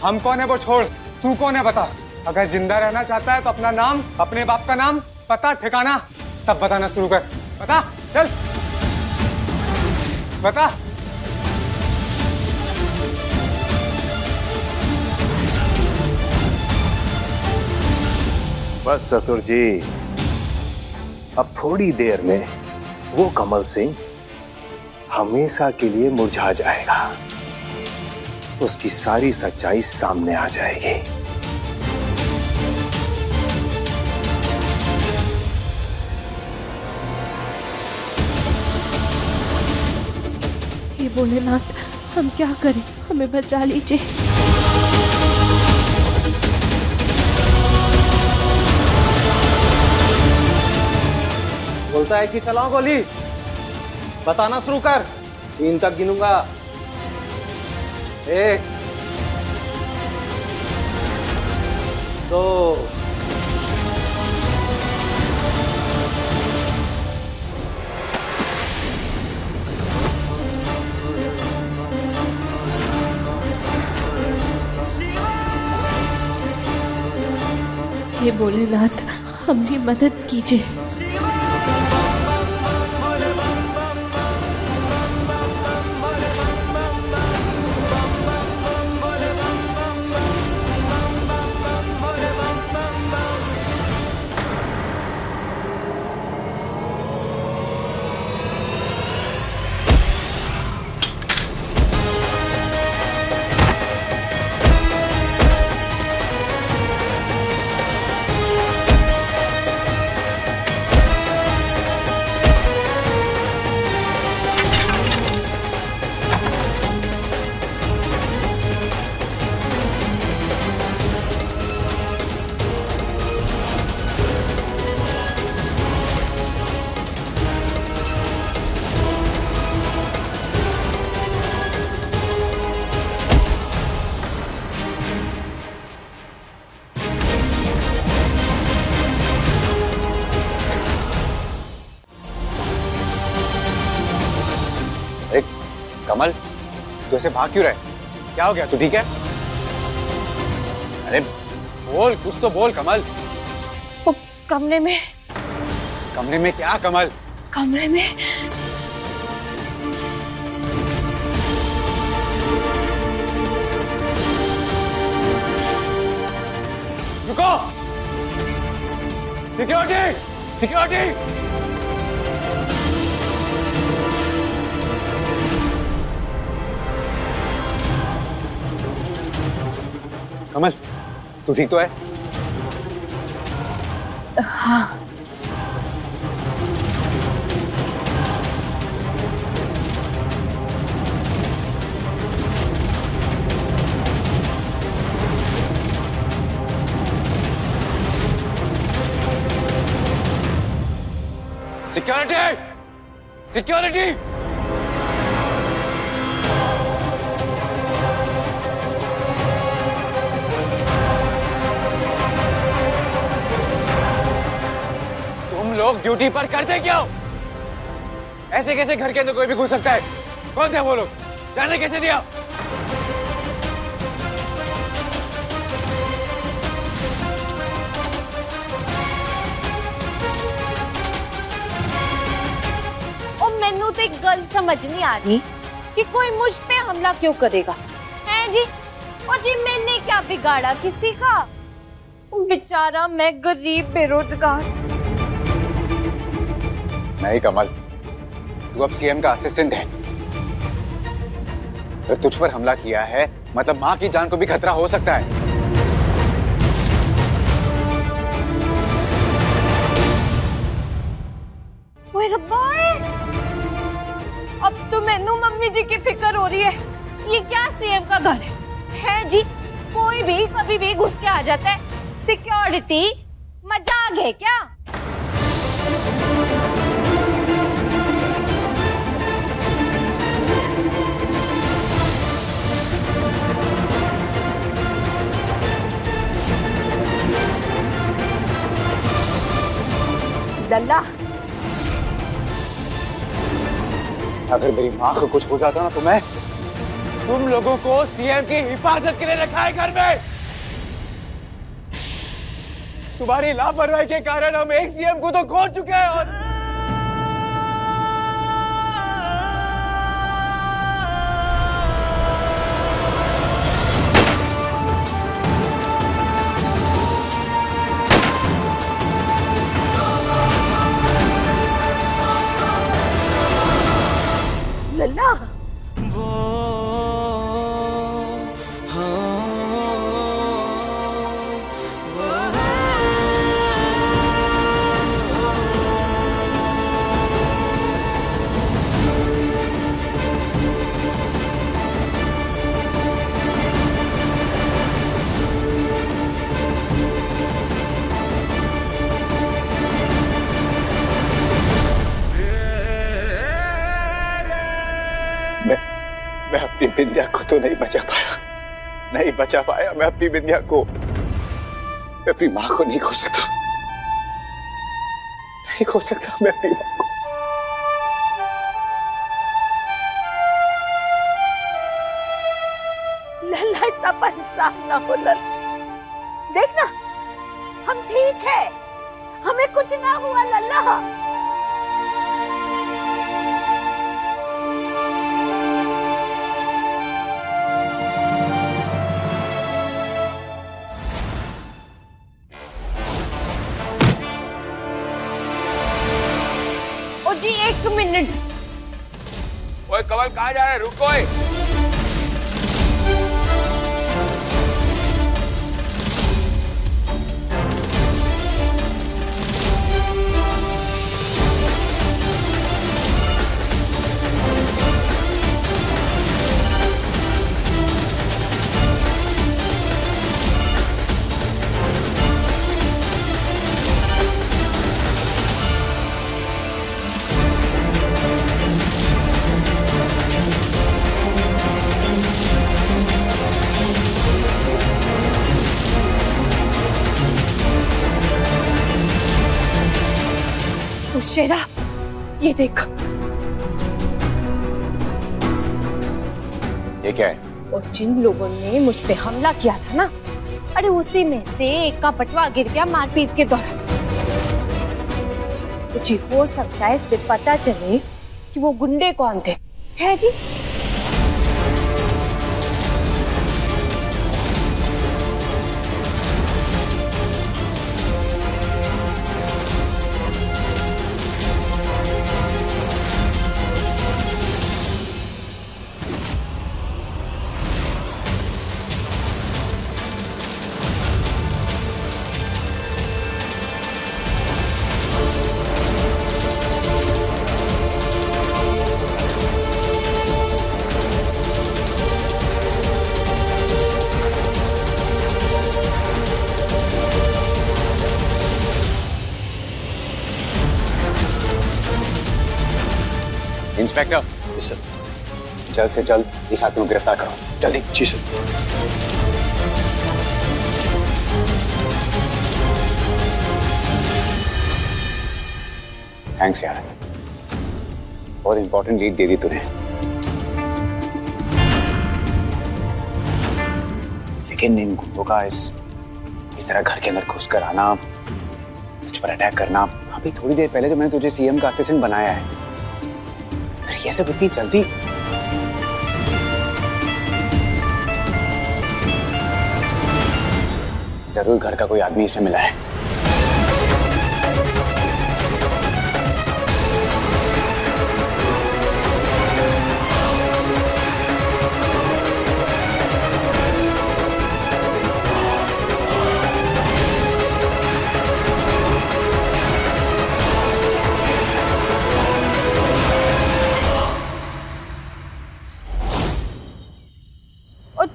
हम कौन है वो छोड़, तू कौन है बता। अगर जिंदा रहना चाहता है तो अपना नाम, अपने बाप का नाम, पता, ठिकाना सब बताना शुरू कर। बता, चल बता। बस ससुर जी, अब थोड़ी देर में वो कमल सिंह हमेशा के लिए मुरझा जाएगा, उसकी सारी सच्चाई सामने आ जाएगी। हे भोलेनाथ, हम क्या करें, हमें बचा लीजिए। बोलता है कि चलाओ गोली, बताना शुरू कर, 3 तक गिनूंगा। 1 2 हे भोलेनाथ, हमारी मदद कीजिए। कमल, तू ऐसे भाग क्यों रहे? क्या हो गया, तू ठीक है? अरे बोल, कुछ तो बोल कमल। वो कमरे में। कमरे में क्या कमल? कमरे में रुको, सिक्योरिटी, सिक्योरिटी। कमल, तू ठीक तो है? हाँ। Security, security. लोग ड्यूटी पर करते क्यों? ऐसे कैसे घर के अंदर कोई भी घुस सकता है? कौन थे वो लोग? जाने कैसे दिया? और मैनू तो एक गल समझ नहीं आ रही कि कोई मुझ पे हमला क्यों करेगा, है जी? और जी मैंने क्या बिगाड़ा किसी का? बेचारा मैं गरीब बेरोजगार। नहीं कमल, तू अब सीएम का असिस्टेंट है। अगर तुझ पर हमला किया है मतलब माँ की जान को भी खतरा हो सकता है। ओए रब्बा, अब तो मैनू मम्मी जी की फिक्र हो रही है। ये क्या सीएम का घर है जी? कोई भी कभी भी घुस के आ जाता है। सिक्योरिटी मजाक है क्या? लल्ला, अगर मेरी माँ को कुछ हो जाता ना तो मैं तुम लोगों को सीएम की हिफाजत के लिए रखा है घर में। तुम्हारी लापरवाही के कारण हम एक सीएम को तो खो चुके हैं और लल्ला मैं अपनी बिंदिया को तो नहीं बचा पाया मैं अपनी बिंदिया को। मैं अपनी माँ को नहीं खो सकता मैं अपनी माँ को। लल्ला इतना परेशान ना हो लल्ला, देखना हम ठीक है, हमें कुछ ना हुआ लल्ला। ओ जी 1 मिनट। ओए कमल कहाँ जा रहे? रुको। शेरा ये देख। ये क्या है? और जिन लोगों ने मुझ पे हमला किया था ना, अरे उसी में से एक का पटवा गिर गया मारपीट के दौरान। जी हो सकता है इससे पता चले कि वो गुंडे कौन थे। है जी? इंस्पेक्टर, जी सर। जल्द से जल्द इस आदमी को गिरफ्तार करो, जल्दी। जी सर। थैंक्स यार, बहुत इंपॉर्टेंट लीड दे दी तूने। लेकिन इन गुंडों का इस तरह घर के अंदर घुसकर आना, तुझ पर अटैक करना, अभी थोड़ी देर पहले तो मैंने तुझे सीएम का असिस्टेंट बनाया है, फिर ये सब इतनी जल्दी। जरूर घर का कोई आदमी इसमें मिला है।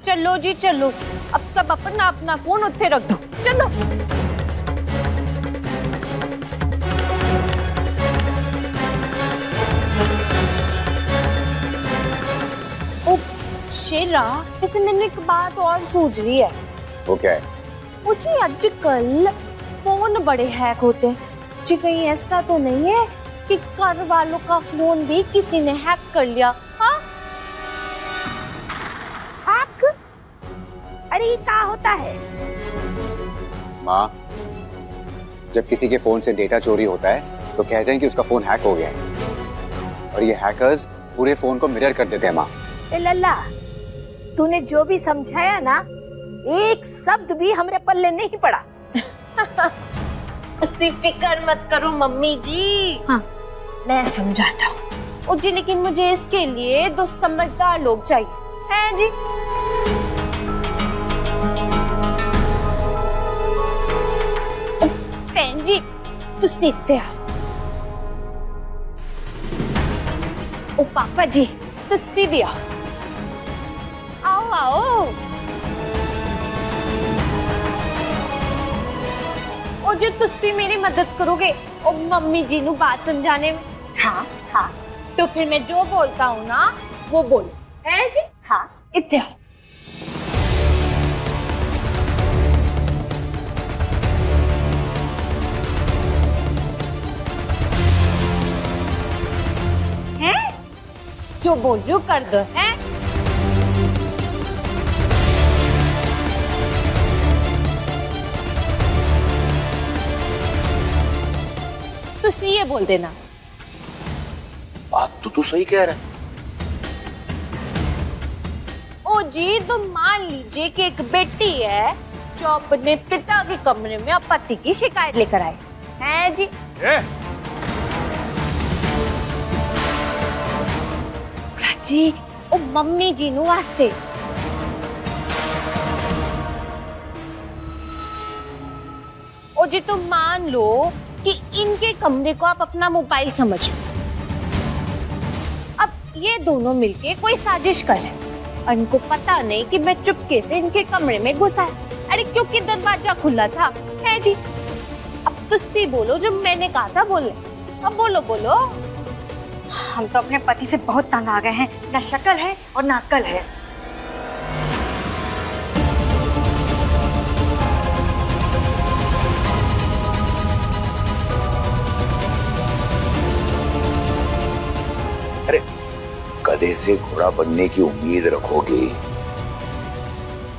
चलो जी चलो, अब सब अपना अपना फोन उत्थे रख दो, चलो। ओ शेरा, वैसे मैंने एक बात और सोच रही है। वो क्या है? मुझे आजकल फोन बड़े हैक होते हैं जी, कहीं ऐसा तो नहीं है कि घर वालों का फोन भी किसी ने हैक कर लिया? हाँ अरे ये क्या होता है? माँ, जब किसी के फोन से डेटा चोरी होता है तो कहते हैं कि उसका फोन हैक हो गया है, और ये हैकर्स पूरे फोन को मिरर कर देते हैं माँ। ए लल्ला, तूने जो भी समझाया ना, एक शब्द भी हमरे पल्ले नहीं पड़ा। उसकी फिक्र मत करो मम्मी जी। हाँ। मैं समझाता हूँ। और जी लेकिन मुझे इसके लिए 2 समझदार लोग चाहिए, हैं जी? बहन जी, तुसी इत्थे आओ। ओ पापा जी, तुसी भी आओ। आओ आओ। ओ जी तुसी मेरी मदद करोगे ओ मम्मी जी नु बात समझाने में? हाँ हाँ, तो फिर मैं जो बोलता हूँ ना वो बोलो, है जी? हाँ, इत्थे आओ। हैं? जो बोल रही हो कर दो, हैं? तुसी ये बोल देना। बात तो तू सही कह रहा है। ओ जी, तो मान लीजिए कि एक बेटी है जो अपने पिता के कमरे में पति की शिकायत लेकर आए, हैं जी? जी, ओ मम्मी जी नु वास्ते। ओ जी, तो मान लो कि इनके कमरे को आप अपना मोबाइल समझ लो। अब ये दोनों मिलके कोई साजिश कर रहे हैं और इनको पता नहीं कि मैं चुपके से इनके कमरे में घुसा है। अरे क्योंकि दरवाजा खुला था, है जी? अब तुसी बोलो जो मैंने कहा था बोले। अब बोलो बोलो। हम तो अपने पति से बहुत तंग आ गए हैं, ना शक्ल है और ना अक्ल है। अरे गधे से घोड़ा बनने की उम्मीद रखोगी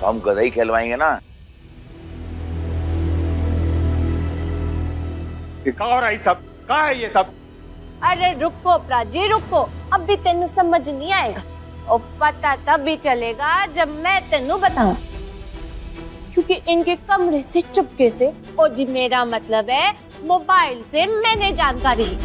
तो हम गधा ही कहलवाएंगे ना। कहाँ हो रहा है सब? कहाँ है ये सब? अरे रुको प्राजी रुको, अभी तेनू समझ नहीं आएगा और पता तभी चलेगा जब मैं तेनू बताऊं। क्योंकि इनके कमरे से चुपके से, ओ जी मेरा मतलब है मोबाइल से मैंने जानकारी ली।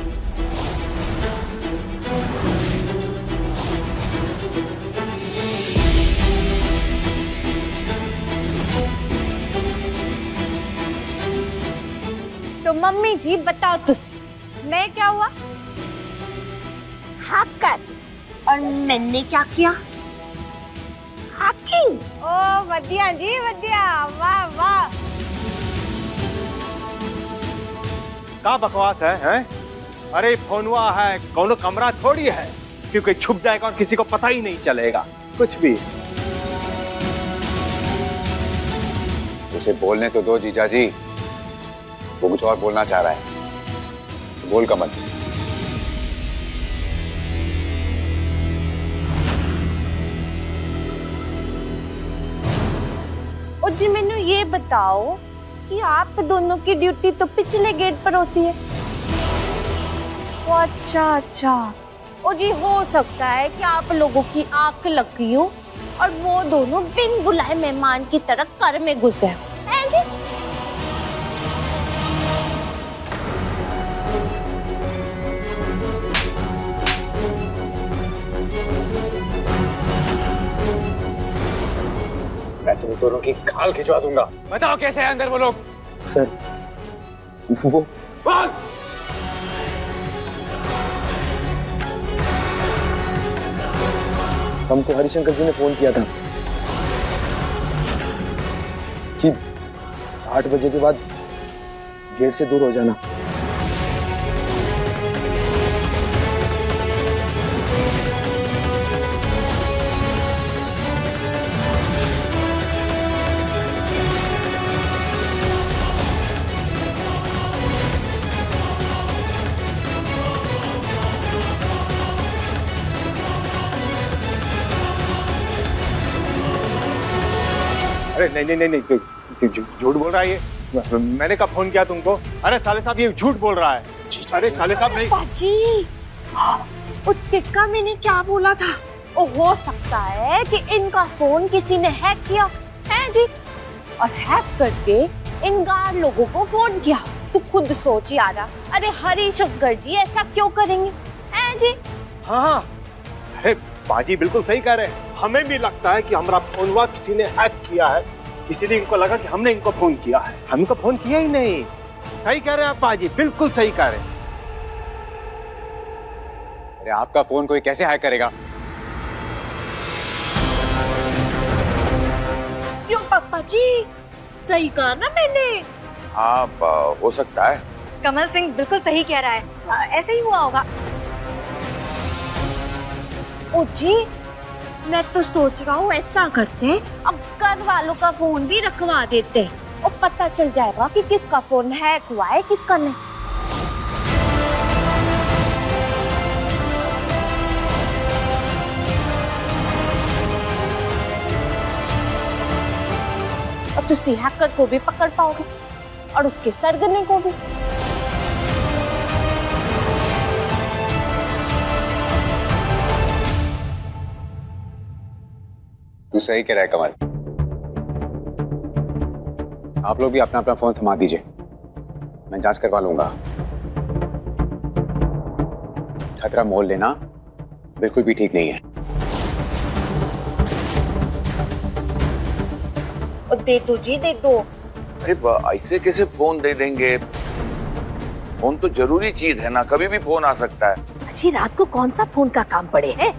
तो मम्मी जी बताओ तुसी, मैं क्या हुआ? हैकर। और मैंने क्या किया? हैकिंग। ओ वधिया जी वधिया, वाह वाह। क्या बकवास है? अरे फोनवा है, कौनो कमरा थोड़ी है क्योंकि छुप जाएगा और किसी को पता ही नहीं चलेगा कुछ भी। उसे बोलने तो दो जीजा जी, वो कुछ और बोलना चाह रहा है। बोल कमल। और जी मैंने ये बताओ कि आप दोनों की ड्यूटी तो पिछले गेट पर होती है। ओ अच्छा अच्छा। और जी हो सकता है कि आप लोगों की आंख लग गई हो और वो दोनों बिन बुलाए मेहमान की तरह घर में घुस गए, हैं जी? मैं तुम दोनों की खाल खिंचवा दूंगा। बताओ कैसे है अंदर वो लोग? सर वो हमको हरिशंकर जी ने फोन किया था कि 8 बजे के बाद गेट से दूर हो जाना। अरे नहीं नहीं नहीं नहीं, झूठ बोल रहा है ये। मैंने कब फोन किया तुमको? अरे साले साहब ये झूठ बोल रहा है। अरे साले साहब नहीं। पाजी, वो टिक्का मैंने क्या बोला था? वो हो सकता है कि इनका फोन किसी ने हैक किया है जी, और हैक करके इन गार्ड लोगों को फोन किया। तू खुद सोच यारा, अरे हरी शंकर जी ऐसा क्यों करेंगे है जी? हाँ हाँ, अरे बाजी बिल्कुल सही कह रहे हैं। हमें भी लगता है कि हमारा फोनवा किसी ने हैक किया है, इसीलिए इनको लगा कि हमने इनको फोन किया है। हमको फोन किया ही नहीं। सही कह रहे हैं आप बाजी, बिल्कुल सही कह रहे हैं। अरे आपका फोन कोई कैसे हैक करेगा? क्यों पापा जी, सही कहा ना मैंने? आप हो सकता है। कमल सिंह बिल्कुल सही कह रहा है, ऐसे ही हुआ होगा। ओ जी, मैं तो सोच रहा हूँ ऐसा करते हैं, अब घर वालों का फोन भी रखवा देते हैं और पता चल जाएगा कि किसका फोन हैक हुआ है किसका नहीं। और तुसी हैकर को भी पकड़ पाओगे और उसके सरगने को भी। तू सही कह रहा है कमल। आप लोग भी अपना अपना फोन थमा दीजिए, मैं जांच करवा लूंगा। खतरा मोल लेना बिल्कुल भी ठीक नहीं है। और दे दो जी, दे दो। अरे ऐसे कैसे फोन दे देंगे? फोन तो जरूरी चीज है ना, कभी भी फोन आ सकता है। अच्छी रात को कौन सा फोन का काम पड़े है?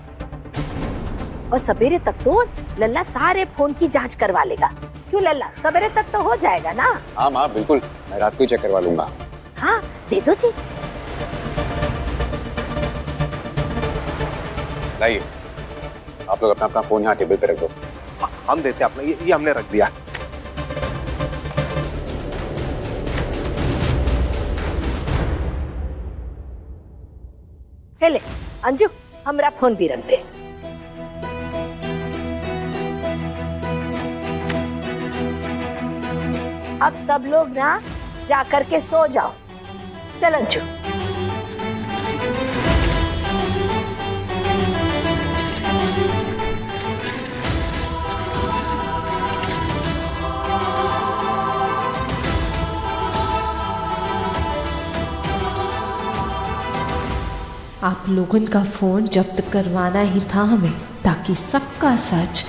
और सवेरे तक तो लल्ला सारे फोन की जांच करवा लेगा। क्यों लल्ला, सवेरे तक तो हो जाएगा ना? हाँ माँ बिल्कुल, मैं रात को ही चेक करवा लूंगा। हाँ दे दो जी। लाइए, आप लोग अपना अपना फोन यहाँ टेबल पे रख दो। हम देते अपना, ये हमने रख दिया। ले अंजू, हमरा फोन भी रख दे। अब सब लोग ना जा करके सो जाओ। चल अंजू। आप लोगन का फोन जब्त करवाना ही था हमें, ताकि सबका सच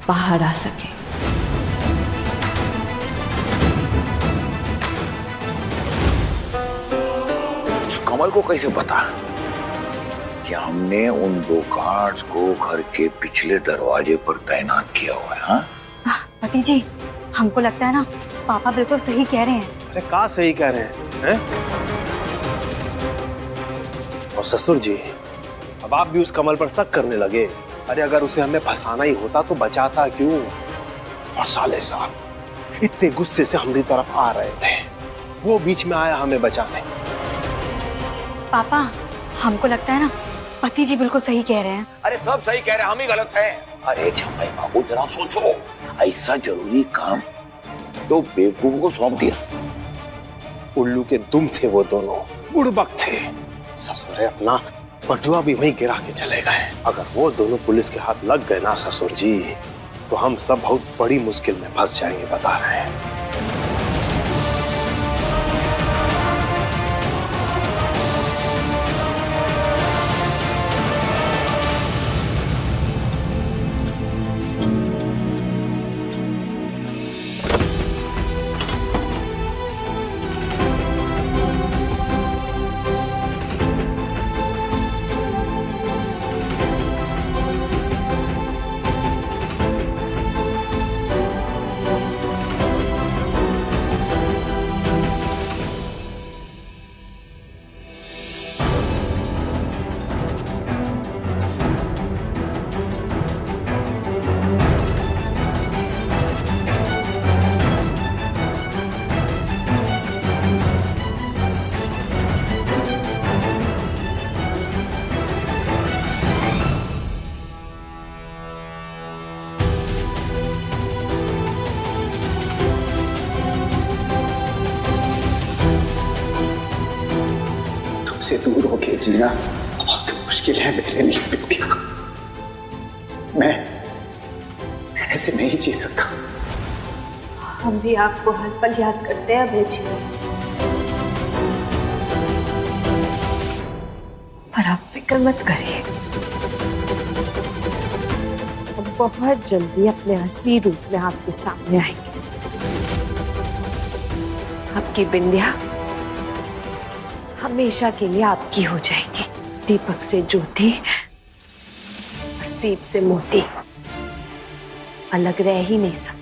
बाहर आ सके। कमल को कैसे पता कि हमने उन दो गार्ड्स को घर के पिछले दरवाजे पर तैनात किया हुआ है? हाँ? पति जी, हमको लगता है ना पापा बिल्कुल सही कह रहे हैं। अरे कहाँ सही कह रहे हैं? और ससुर जी, अब आप भी उस कमल पर शक करने लगे। अरे अगर उसे हमें फंसाना ही होता तो बचाता क्यों? और साले साहब इतने गुस्से से हमारी तरफ आ रहे थे, वो बीच में आया हमें बचाने। पापा, हमको लगता है ना पति जी बिल्कुल सही कह रहे हैं। अरे सब सही कह रहे हैं, हम ही गलत हैं। अरे छम्पाई बाबू जरा सोचो, ऐसा जरूरी काम तो बेवकूफों को सौंप दिया। उल्लू के दुम थे वो दोनों, बुड़बक थे। ससुर अपना बटुआ भी वहीं गिरा के चले गए। अगर वो दोनों पुलिस के हाथ लग गए ना ससुर जी, तो हम सब बहुत बड़ी मुश्किल में फंस जाएंगे, बता रहे हैं। तुमसे दूर होके जीना बहुत मुश्किल है मेरे लिए बिटिया। मैं ऐसे नहीं जी सकता। हम भी आपको हर पल याद करते हैं अभय जी, पर आप फिक्र मत करिए, हम बहुत जल्दी अपने असली रूप में आपके सामने आएंगे। आपकी बिंदिया हमेशा के लिए आपकी हो जाएगी। दीपक से ज्योति और सीप से मोती अलग रह ही नहीं सकते।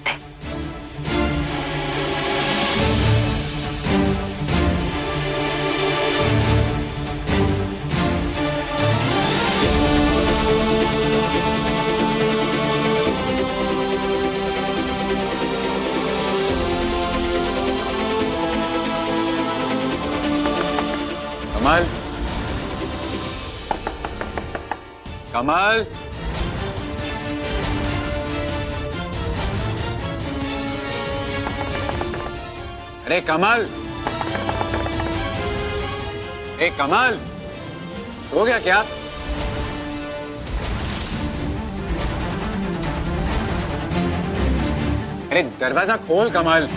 कमल, कमल, अरे कमल, ए कमल, सो गया क्या? अरे दरवाजा खोल कमल।